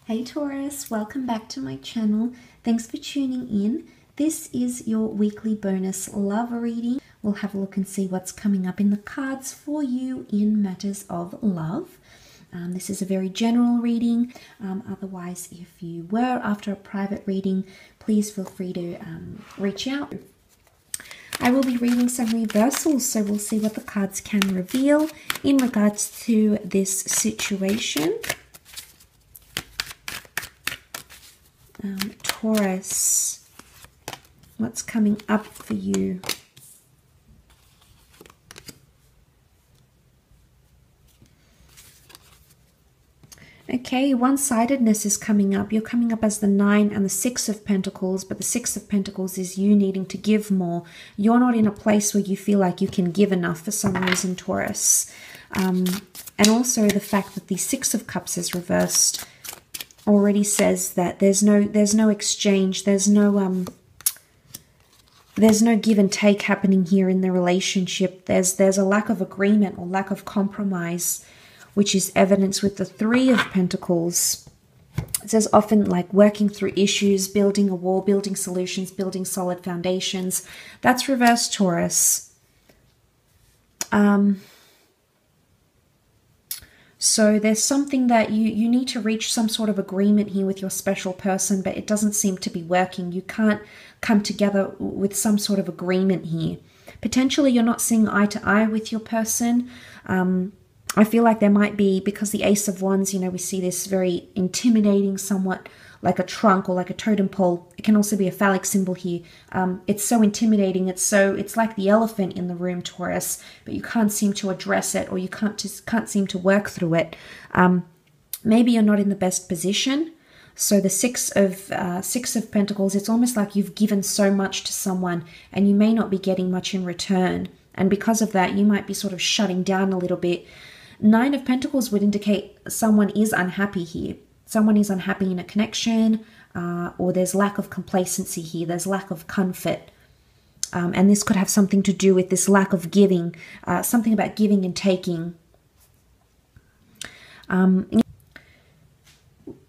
Hey Taurus, welcome back to my channel. Thanks for tuning in. This is your weekly bonus love reading. We'll have a look and see what's coming up in the cards for you in matters of love. This is a very general reading. Otherwise, if you were after a private reading, please feel free to reach out. I will be reading some reversals, so we'll see what the cards can reveal in regards to this situation. Taurus, what's coming up for you? Okay, one-sidedness is coming up. You're coming up as the 9 and the 6 of Pentacles, but the 6 of Pentacles is you needing to give more. You're not in a place where you feel like you can give enough for some reason, Taurus. And also the fact that the 6 of Cups is reversed already says that there's no exchange, there's no give and take happening here in the relationship. There's a lack of agreement or lack of compromise, which is evidenced with the 3 of Pentacles. It says often like working through issues, building a wall, building solutions, building solid foundations. That's reversed, Taurus. So there's something that you need to reach some sort of agreement here with your special person, but it doesn't seem to be working. You can't come together with some sort of agreement here. Potentially you're not seeing eye to eye with your person. I feel like there might be, because the Ace of Wands, you know, we see this very intimidating, somewhat like a trunk or like a totem pole. It can also be a phallic symbol here. It's so intimidating. It's like the elephant in the room, Taurus, but you can't seem to address it, or you can't seem to work through it. Maybe you're not in the best position. So the six of Pentacles, it's almost like you've given so much to someone and you may not be getting much in return. And because of that, you might be sort of shutting down a little bit. 9 of Pentacles would indicate someone is unhappy here. Someone is unhappy in a connection, or there's lack of complacency here. There's lack of comfort. And this could have something to do with this lack of giving, something about giving and taking.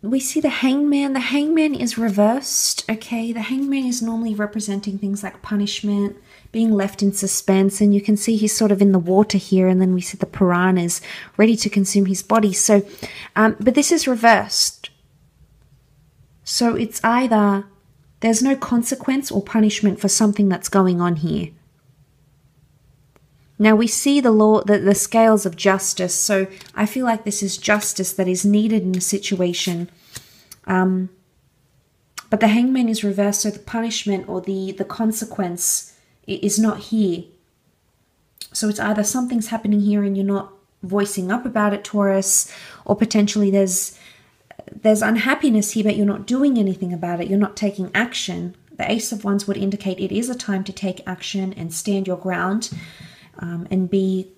We see the Hangman. The Hangman is reversed, okay? The Hangman is normally representing things like punishment, being left in suspense, and you can see he's sort of in the water here, and then we see the piranhas ready to consume his body. So, but this is reversed. So it's either there's no consequence or punishment for something that's going on here. Now we see the law, the scales of justice. So I feel like this is justice that is needed in a situation. But the Hangman is reversed, so the punishment or the consequence is not here. So it's either something's happening here and you're not voicing up about it, Taurus, or potentially there's unhappiness here, but you're not doing anything about it. You're not taking action. The Ace of Wands would indicate it is a time to take action and stand your ground. And be,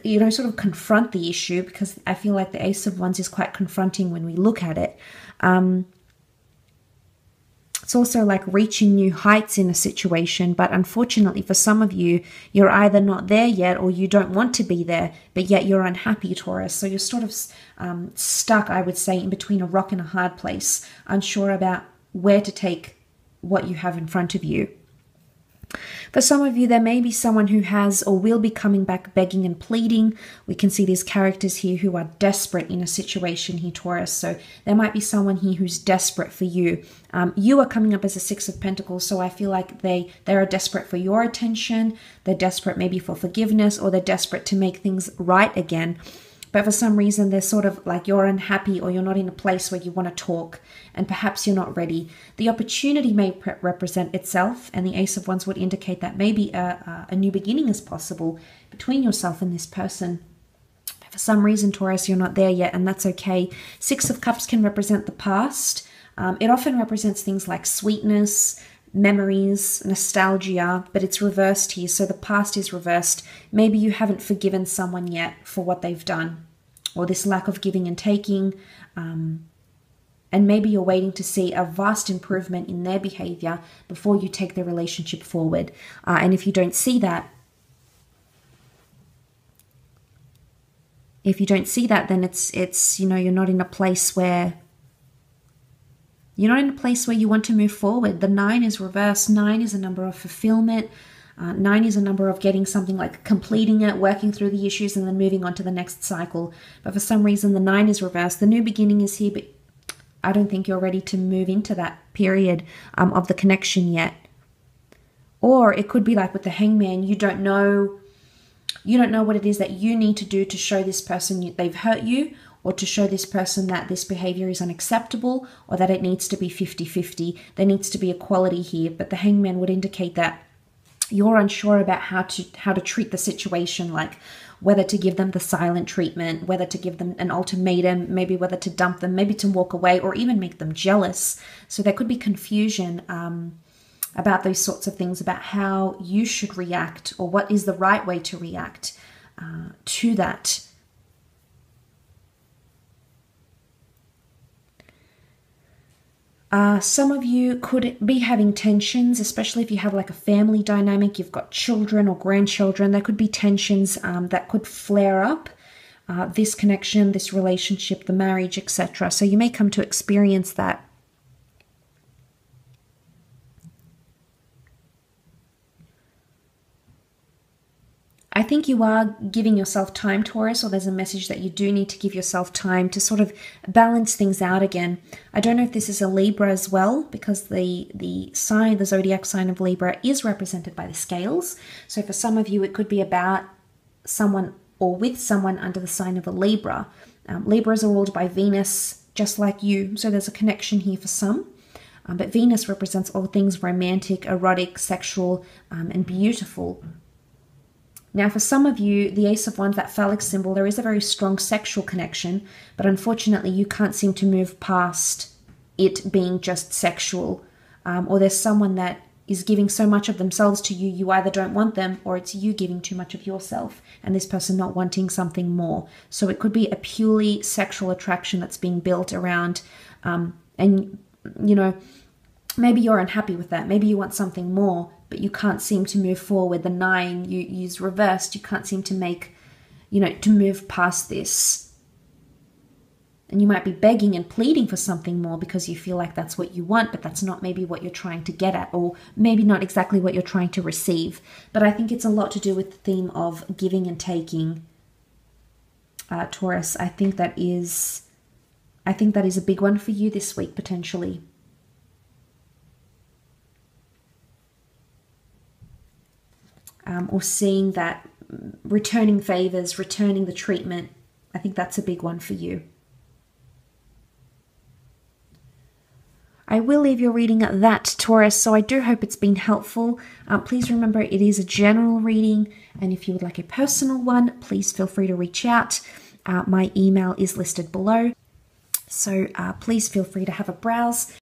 you know, sort of confront the issue, because I feel like the Ace of Wands is quite confronting when we look at it. It's also like reaching new heights in a situation, but unfortunately for some of you, you're either not there yet or you don't want to be there, but yet you're unhappy, Taurus. So you're sort of stuck, I would say, in between a rock and a hard place, unsure about where to take what you have in front of you. For some of you, there may be someone who has or will be coming back begging and pleading. We can see these characters here who are desperate in a situation here, Taurus. So there might be someone here who's desperate for you. You are coming up as a 6 of Pentacles, so I feel like they are desperate for your attention. They're desperate maybe for forgiveness, or they're desperate to make things right again. But for some reason, they're sort of like you're unhappy, or you're not in a place where you want to talk, and perhaps you're not ready. The opportunity may represent itself, and the Ace of Wands would indicate that maybe a new beginning is possible between yourself and this person. For some reason, Taurus, you're not there yet, and that's okay. 6 of Cups can represent the past. It often represents things like sweetness, memories, nostalgia, but it's reversed here. So the past is reversed. Maybe you haven't forgiven someone yet for what they've done, or this lack of giving and taking. And maybe you're waiting to see a vast improvement in their behavior before you take the relationship forward. And if you don't see that, then it's you know, you're not in a place where You're not in a place where you want to move forward. The 9 is reversed. 9 is a number of fulfillment. 9 is a number of getting something, like completing it, working through the issues, and then moving on to the next cycle. But for some reason, the 9 is reversed. The new beginning is here, but I don't think you're ready to move into that period of the connection yet. Or it could be like with the Hangman, you don't know what it is that you need to do to show this person they've hurt you, or to show this person that this behavior is unacceptable, or that it needs to be 50-50. There needs to be equality here. But the Hangman would indicate that you're unsure about how to treat the situation, like whether to give them the silent treatment, whether to give them an ultimatum, maybe whether to dump them, maybe to walk away, or even make them jealous. So there could be confusion about those sorts of things, about how you should react, or what is the right way to react to that. Some of you could be having tensions, especially if you have like a family dynamic, you've got children or grandchildren. There could be tensions that could flare up, this connection, this relationship, the marriage, etc. So you may come to experience that. I think you are giving yourself time, Taurus, or there's a message that you do need to give yourself time to sort of balance things out again. I don't know if this is a Libra as well, because the sign, the zodiac sign of Libra, is represented by the scales. So for some of you, it could be about someone or with someone under the sign of a Libra. Libras are ruled by Venus, just like you. So there's a connection here for some. But Venus represents all things romantic, erotic, sexual, and beautiful. Now, for some of you, the Ace of Wands, that phallic symbol, there is a very strong sexual connection, but unfortunately you can't seem to move past it being just sexual. Or there's someone that is giving so much of themselves to you, you either don't want them, or it's you giving too much of yourself and this person not wanting something more. So it could be a purely sexual attraction that's being built around, and, you know, maybe you're unhappy with that. Maybe you want something more, but you can't seem to move forward. The 9 you use reversed. You can't seem to make, to move past this. And you might be begging and pleading for something more because you feel like that's what you want, but that's not maybe what you're trying to get at, or maybe not exactly what you're trying to receive. But I think it's a lot to do with the theme of giving and taking, Taurus. I think that is a big one for you this week, potentially. Or seeing that, returning favors, returning the treatment. I think that's a big one for you. I will leave your reading at that, Taurus, so I do hope it's been helpful. Please remember, it is a general reading, and if you would like a personal one, please feel free to reach out. My email is listed below, so please feel free to have a browse.